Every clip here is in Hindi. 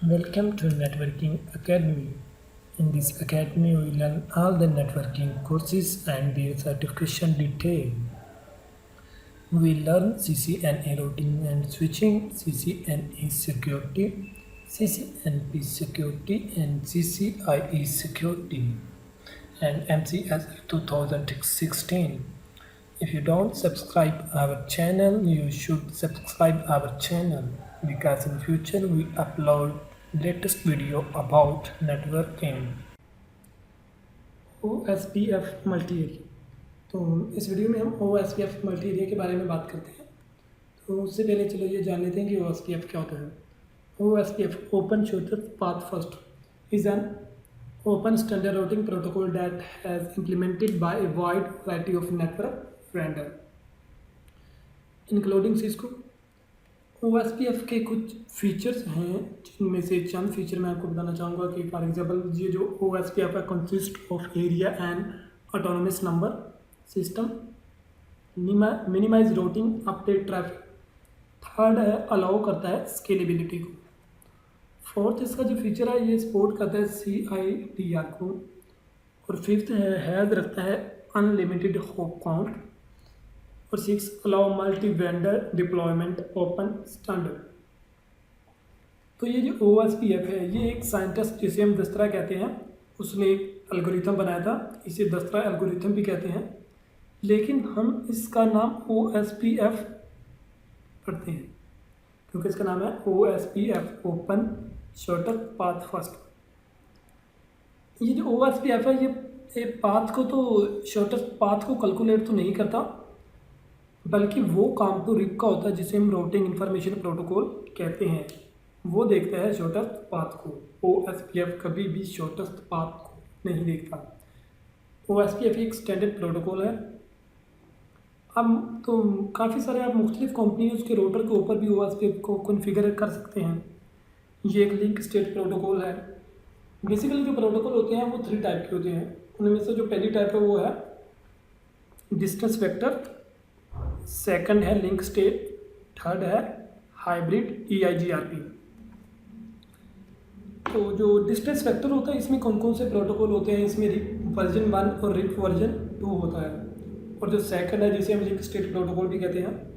Welcome to Networking Academy. In this academy, we learn all the networking courses and their certification detail. We learn CCNA routing and switching, CCNA security, CCNP security, and CCIE security, and MCS 2016. If you don't subscribe our channel, you should subscribe our channel because in future we upload latest video about networking. OSPF multi area. तो इस वीडियो में हम OSPF मल्टी एरिया के बारे में बात करते हैं। तो उससे पहले चलो ये जान लेते हैं कि OSPF क्या होता है। OSPF open shortest path first is an open standard routing protocol that has implemented by a wide variety of network vendor including Cisco। OSPF के कुछ फीचर्स हैं जिनमें से चंद फीचर मैं आपको बताना चाहूँगा कि फॉर एग्जांपल ये जो OSPF है consist of area and autonomous number system, minimize routing update traffic, third है अलाउ करता है स्केलेबिलिटी को, फोर्थ इसका जो फीचर है ये सपोर्ट करता है CIDR को, और फिफ्थ है हैज़ रखता है अनलिमिटेड होप काउंट, और six allow multi vendor deployment open standard. तो ये जो OSPF है ये एक साइंटिस्ट जिसे हम दस्तरा कहते हैं उसने एक एल्गोरिथम बनाया था, इसे दस्तरा एल्गोरिथम भी कहते हैं, लेकिन हम इसका नाम OSPF पढ़ते हैं क्योंकि इसका नाम है OSPF open shortest path first. ये जो OSPF है ये पाथ को तो शॉर्टेस्ट पाथ को कैलकुलेट तो नहीं करता, बल्कि वो काम तो रिप का होता है जिसे हम राउटिंग इंफॉर्मेशन प्रोटोकॉल कहते हैं, वो देखता है शॉर्टेस्ट पाथ को। OSPF कभी भी शॉर्टेस्ट पाथ को नहीं देखता। OSPF एक स्टैंडर्ड प्रोटोकॉल है। अब तो काफ़ी सारे आप मुख्तलिफ कंपनीज के राउटर के ऊपर भी OSPF को कॉन्फ़िगर कर सकते हैं। ये एक लिंक स्टेट प्रोटोकॉल है। बेसिकली जो प्रोटोकॉल होते हैं वो 3 टाइप के होते हैं। उनमें से जो पहली टाइप है वो है डिस्टेंस वेक्टर, सेकंड है लिंक स्टेट, थर्ड है हाइब्रिड EIGRP। तो जो डिस्टेंस वेक्टर होता है इसमें कौन कौन से प्रोटोकॉल होते हैं, इसमें रिप वर्जन 1 और रिप वर्जन 2 होता है, और जो सेकंड है जिसे हम लिंक स्टेट प्रोटोकॉल भी कहते हैं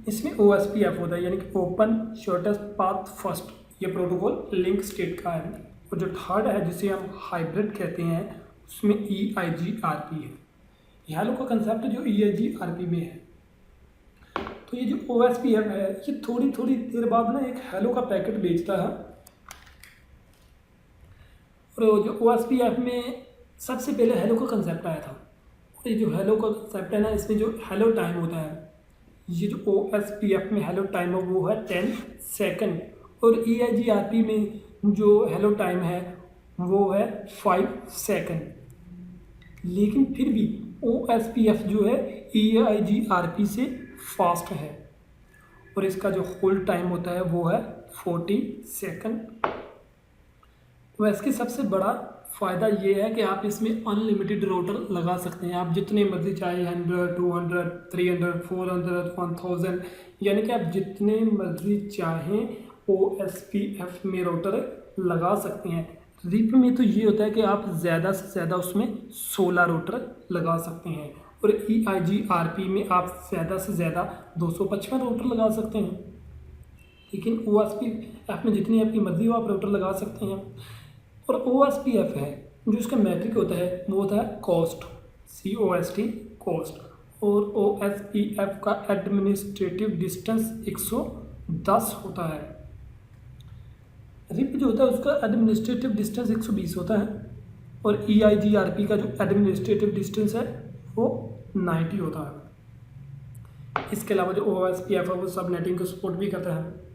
इसमें OSPF होता है, यानी कि ओपन शॉर्टेस्ट पाथ फर्स्ट, ये प्रोटोकॉल लिंक स्टेट का है, और जो थर्ड है जिसे हम हाइब्रिड कहते हैं उसमें EIGRP है। हेलो का कंसेप्ट जो EIGRP में है। तो ये जो OSPF है ये थोड़ी थोड़ी देर बाद ना एक हेलो का पैकेट भेजता है, और जो OSPF में सबसे पहले हेलो का कंसेप्ट आया था, और ये जो हेलो का कंसेप्ट है ना इसमें जो हेलो टाइम होता है, ये जो OSPF में हेलो टाइम है वो है 10 सेकंड, और EIGRP में जो हेलो टाइम है वो है 5 सेकंड। लेकिन फिर भी OSPF जो है EIGRP से फास्ट है, और इसका जो होल्ड टाइम होता है वो है 40 सेकंड। वैसे कि सबसे बड़ा फ़ायदा ये है कि आप इसमें अनलिमिटेड राउटर लगा सकते हैं, आप जितने मर्जी चाहे 100, 200, 300, 400, 1000, यानी कि आप जितने मर्जी चाहें OSPF में राउटर लगा सकते हैं। रिप में तो ये होता है कि आप ज़्यादा से ज़्यादा उसमें 16 राउटर लगा सकते हैं, और EIGRP में आप ज़्यादा से ज़्यादा 255 राउटर लगा सकते हैं, लेकिन OSPF में जितनी आपकी मर्जी हो आप राउटर लगा सकते हैं। और OSPF है जो इसका मैट्रिक होता है वो होता है कॉस्ट, COST कॉस्ट, और OSPF का एडमिनिस्ट्रेटिव डिस्टेंस 110 होता है। रिप जो होता है उसका एडमिनिस्ट्रेटिव डिस्टेंस 120 होता है, और EIGRP का जो एडमिनिस्ट्रेटिव डिस्टेंस है वो 90 होता है। इसके अलावा जो OSPF है वो सब नेटिंग को सपोर्ट भी करता है।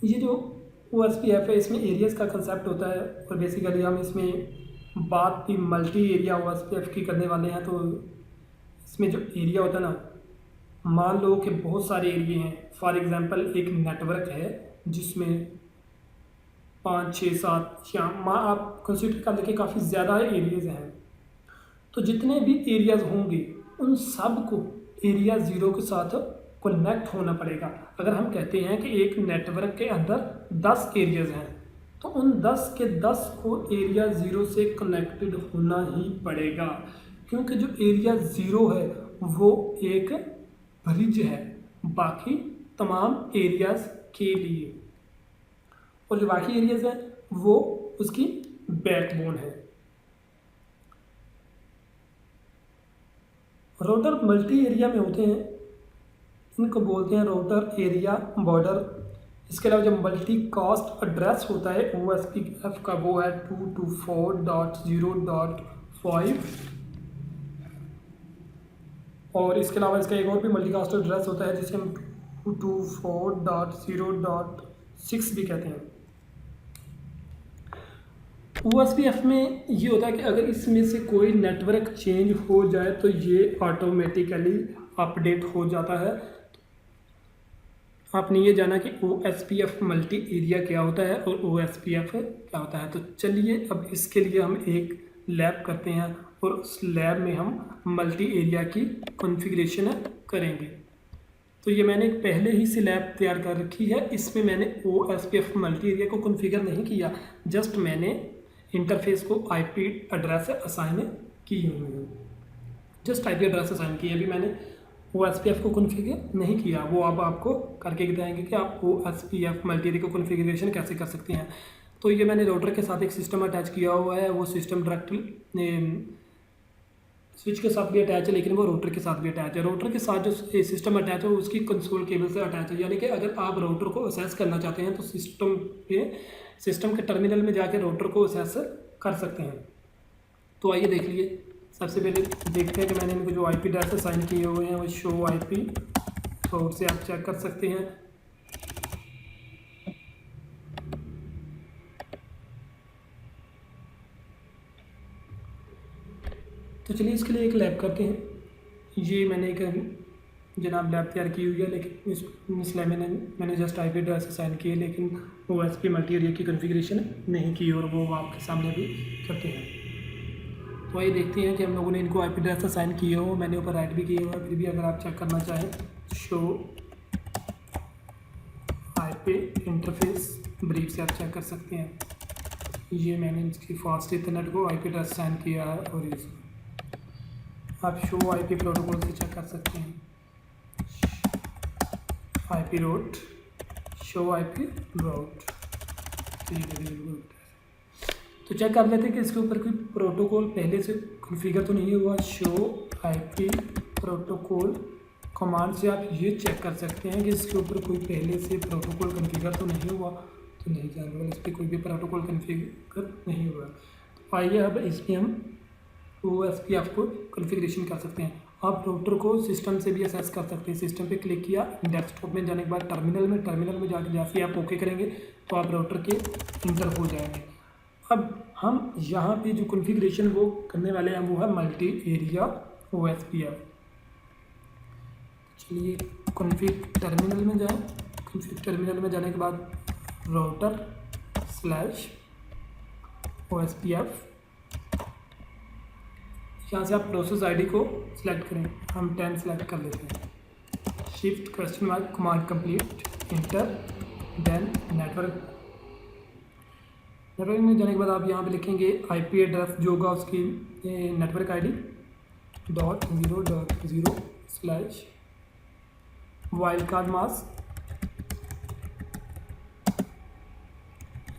ये जो OSPF है इसमें एरियाज़ का कंसेप्ट होता है, और बेसिकली हम इसमें बात भी मल्टी एरिया OSPF की करने वाले हैं। तो इसमें जो एरिया होता है ना, मान लो कि बहुत सारे एरिए हैं, फॉर एग्जांपल एक नेटवर्क है जिसमें 5, 6, 7 या आप कंसिडर कर लें कि काफ़ी ज़्यादा एरियाज़ हैं, तो जितने भी एरियाज़ होंगे उन सब को एरिया 0 के साथ कनेक्ट होना पड़ेगा। अगर हम कहते हैं कि एक नेटवर्क के अंदर 10 एरियाज़ हैं तो उन 10 के 10 को एरिया 0 से कनेक्टेड होना ही पड़ेगा, क्योंकि जो एरिया 0 है वो एक ब्रिज है बाकी तमाम एरियाज़ के लिए, और जो बाकी एरियाज़ हैं वो उसकी बैकबोन है। राउटर मल्टी एरिया में होते हैं, इनको बोलते हैं राउटर एरिया बॉर्डर। इसके अलावा जो मल्टी कास्ट एड्रेस होता है OSPF का वो है 224.0.5, और इसके अलावा इसका एक और भी मल्टी कास्ट एड्रेस होता है जिसे हम 224.0.6 भी कहते हैं। OSPF में ये होता है कि अगर इसमें से कोई नेटवर्क चेंज हो जाए तो ये ऑटोमेटिकली अपडेट हो जाता है। आपने ये जाना कि OSPF मल्टी एरिया क्या होता है और OSPF क्या होता है। तो चलिए अब इसके लिए हम एक लैब करते हैं और उस लैब में हम मल्टी एरिया की कॉन्फ़िगरेशन करेंगे। तो ये मैंने पहले ही से लैब तैयार कर रखी है, इसमें मैंने OSPF मल्टी एरिया को कॉन्फ़िगर नहीं किया, जस्ट मैंने इंटरफेस को IP एड्रेस असाइन की हुई है, जस्ट IP एड्रेस असाइन की है। अभी मैंने OSPF को कॉन्फ़िगर नहीं किया, वो अब आपको करके बताएंगे कि आप OSPF मल्टी एरिया को कॉन्फ़िगरेशन कैसे कर सकते हैं। तो ये मैंने राउटर के साथ एक सिस्टम अटैच किया हुआ है, वो सिस्टम डायरेक्टली स्विच के साथ भी अटैच है लेकिन वो राउटर के साथ भी अटैच है। राउटर के साथ जो सिस्टम अटैच है उसकी कंसोल केबल से अटैच है, यानी कि अगर आप राउटर को असेस करना चाहते हैं तो सिस्टम के टर्मिनल में जाके राउटर को असेस कर सकते हैं। तो आइए देख लिए। सबसे पहले देखते हैं कि मैंने इनको जो IP एड्रेस असाइन किए हुए हैं वो शो IP, तो उससे आप चेक कर सकते हैं। तो चलिए इसके लिए एक लैब करते हैं। ये मैंने एक जनाब लैब तैयार की हुई है, लेकिन इस लैब में मैंने जस्ट IP एड्रेस असाइन किए लेकिन OSP मल्टी एरिया की कॉन्फ़िगरेशन नहीं की, और वो आपके सामने भी करते हैं। तो आइए देखते हैं कि हम लोगों ने इनको IP एड्रेस असाइन किए हो, मैंने ऊपर राइट भी किए हुआ है, फिर भी अगर आप चेक करना चाहें शो IP इंटरफेस ब्रीफ से आप चेक कर सकते हैं। ये मैंने इसकी फास्ट इथरनेट को IP एड्रेस असाइन किया है, और ये आप शो IP प्रोटोकॉल से चेक कर सकते हैं। IP route show IP route, तो चेक कर लेते हैं कि इसके ऊपर कोई प्रोटोकॉल पहले से कॉन्फ़िगर तो नहीं हुआ। शो IP प्रोटोकॉल कमांड से आप ये चेक कर सकते हैं कि इसके ऊपर कोई पहले से प्रोटोकॉल कॉन्फ़िगर तो नहीं हुआ, तो नहीं जानवर इस पर कोई भी प्रोटोकॉल कॉन्फ़िगर नहीं हुआ। तो आइए अब इसमें हम OSPF को कॉन्फ़िगरेशन कर सकते हैं। आप राउटर को सिस्टम से भी असेस कर सकते हैं। सिस्टम पे क्लिक किया, डेस्कटॉप में जाने के बाद टर्मिनल में जाके जैसे आप ओके करेंगे तो आप राउटर के इंटर हो जाएंगे। अब हम यहाँ पे जो कॉन्फ़िगरेशन वो करने वाले हैं वो है मल्टी एरिया OSPF। चलिए कॉन्फ़िग टर्मिनल में जाएं। कॉन्फ़िग टर्मिनल में जाने के बाद राउटर/OSPF, यहाँ से आप प्रोसेस ID को सिलेक्ट करें, हम 10 सेलेक्ट कर लेते हैं। Shift question mark command complete enter then network में जाने के बाद आप यहाँ पे लिखेंगे IP एड्रेस जो होगा उसकी network ID .0.0/ wild card mask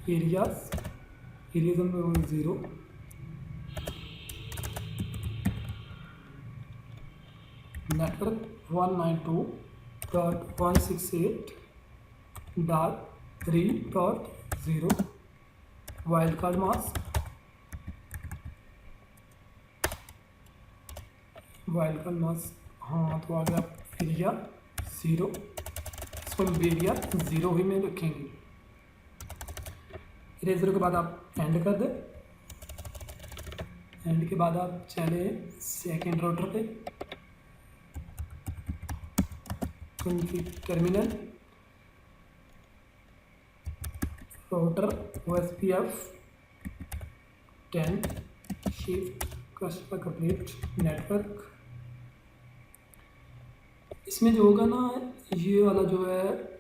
areas में 0, नेटवर्क 192.168.3.0 वाइल्ड कार्ड मास्क हाँ, तो आ गया एरिया 0, इसको हम एरिया 0 ही में रखेंगे। एरिया 0 के बाद आप एंड कर दें। एंड के बाद आप चले सेकेंड राउटर पे, config terminal router OSPF 10 shift customer complete network इसमें जो होगा ना, ये वाला जो है,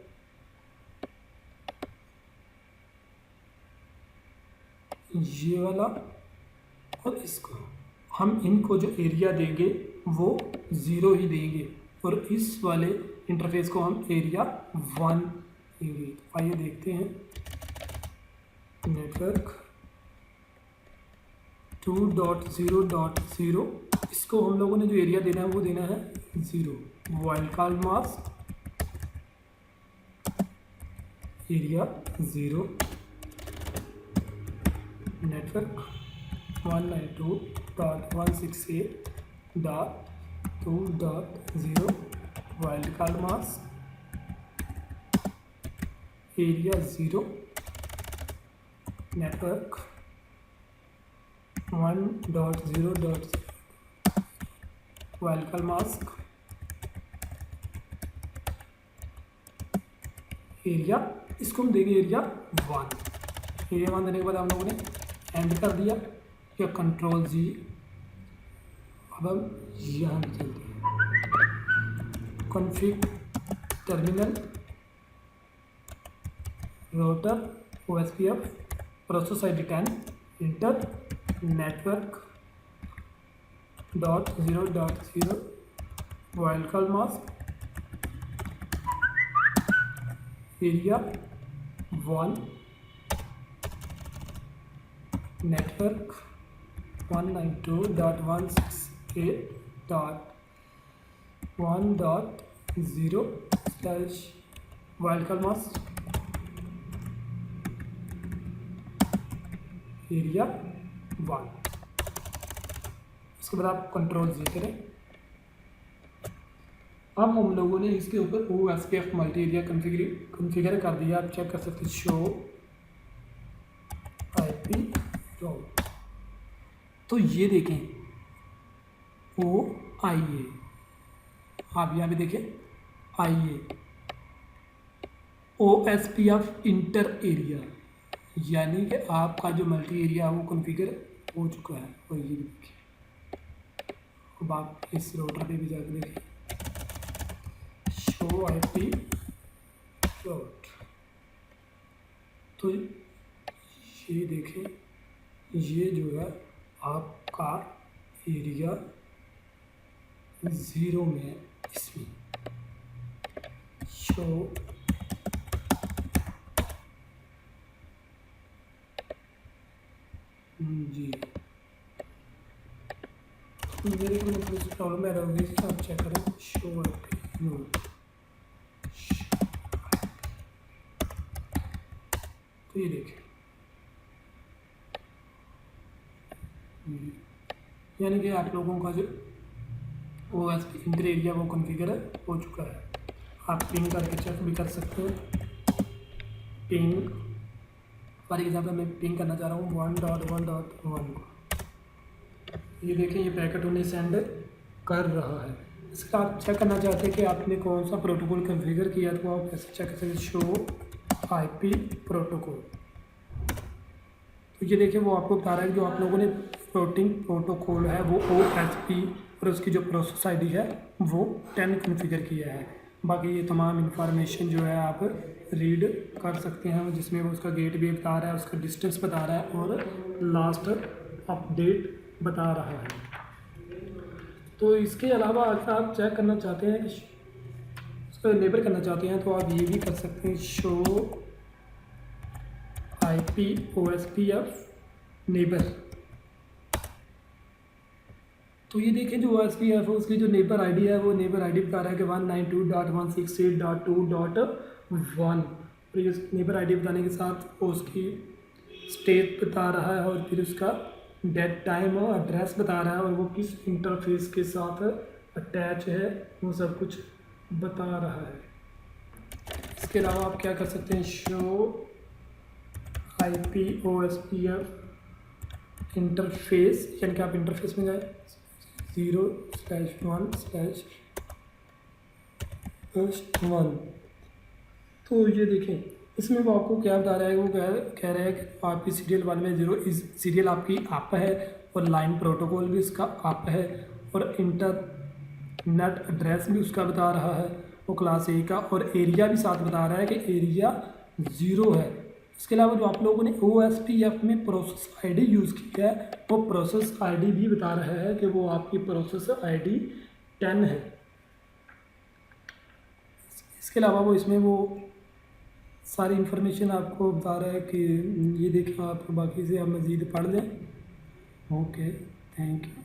ये वाला और इसको, हम इनको जो एरिया देंगे वो 0 ही देंगे, और इस वाले इंटरफेस को हम एरिया 1 देंगे। तो आइए देखते हैं। नेटवर्क 2.0.0, इसको हम लोगों ने जो एरिया देना है वो देना है 0। Wild card mask area 0। Network 192.168.2.0 wild card mask area 0। Network 1.0.0 wild card mask area, इसको हम देंगे एरिया 1। एरिया 1 देने के बाद हम लोगों ने एंड कर दिया या कंट्रोल जी। अब हम यहाँ पे चलते हैं, config terminal router OSPF process ID 10 inter network .0.0 wild card mask area 1। Network 192.168.1.0 slash wild card mask area 1। उसके बाद आप कंट्रोल जी करें। अब हम लोगों ने इसके ऊपर OSPF मल्टी एरिया कॉन्फ़िगर कर दिया। आप चेक कर सकते हैं, शो IP राउट। तो ये देखें OIA, आप यहाँ पे देखें IA OSPF इंटर एरिया, यानी कि आपका जो मल्टी एरिया है वो कॉन्फ़िगर हो चुका है। और ये देखिए, अब आप इस राउटर पे भी जाकर देखें, शो IP राउट। तो ये देखें, ये जो है आपका एरिया 0 में है। इसमें शो जी, मेरे को मतलब प्रॉब्लम है रहोगी, आप चेक करें। शो नो, तो ये देखें, यानी कि आप लोगों का जो OSP इंटर एरिया वो कॉन्फ़िगर हो चुका है। आप पिंग करके चेक भी कर सकते हैं। पिंग फॉर एग्जाम्पल मैं पिंग करना चाह रहा हूँ 1.1.1 को, ये देखें ये पैकेट उन्हें सेंड कर रहा है। इसका आप चेक करना चाहते हैं कि आपने कौन सा प्रोटोकॉल कॉन्फ़िगर किया, तो आप कैसे चेक कर सकते हैं। शो IP प्रोटोकॉल, तो ये देखिए वो आपको बता रहा है कि जो आप लोगों ने रूटिंग प्रोटोकॉल है वो OSP और उसकी जो प्रोसेस ID है वो 10 कॉन्फ़िगर किया है। बाकी ये तमाम इंफॉर्मेशन जो है आप रीड कर सकते हैं, जिसमें वो उसका गेट भी बता रहा है, उसका डिस्टेंस बता रहा है और लास्ट अपडेट बता रहा है। तो इसके अलावा अगर आप चेक करना चाहते हैं कि उसको इनेबल करना चाहते हैं, तो आप ये भी कर सकते हैं, शो IP OSPF नेबर। तो ये देखें जो OSPF है उसकी जो नेबर ID है वो नेबर ID बता रहा है कि 192.168.2.1। और ये नेबर ID बताने के साथ वो उसकी स्टेट बता रहा है और फिर उसका डेट टाइम और एड्रेस बता रहा है और वो किस इंटरफेस के साथ अटैच है वो सब कुछ बता रहा है। इसके अलावा आप क्या कर सकते हैं, शो IP OSPF इंटरफेस, यानी कि आप इंटरफेस में जाए 0/1/1। तो ये देखें इसमें वो आपको क्या बता रहा है, वो कह रहा है कि आपकी सीरियल 1 में 0 इस सीरियल आपकी अप है और लाइन प्रोटोकॉल भी इसका अप है और इंटर नेट एड्रेस भी उसका बता रहा है वो क्लास ए का, और एरिया भी साथ बता रहा है कि एरिया 0 है। इसके अलावा जो आप लोगों ने OSPF में प्रोसेस आईडी यूज़ की है वो प्रोसेस आईडी भी बता रहा है कि वो आपकी प्रोसेस आईडी 10 है। इसके अलावा वो इसमें वो सारी इन्फॉर्मेशन आपको बता रहा है कि ये देखें आप, बाकी से आप मज़ीद पढ़ लें। Okay, thank you.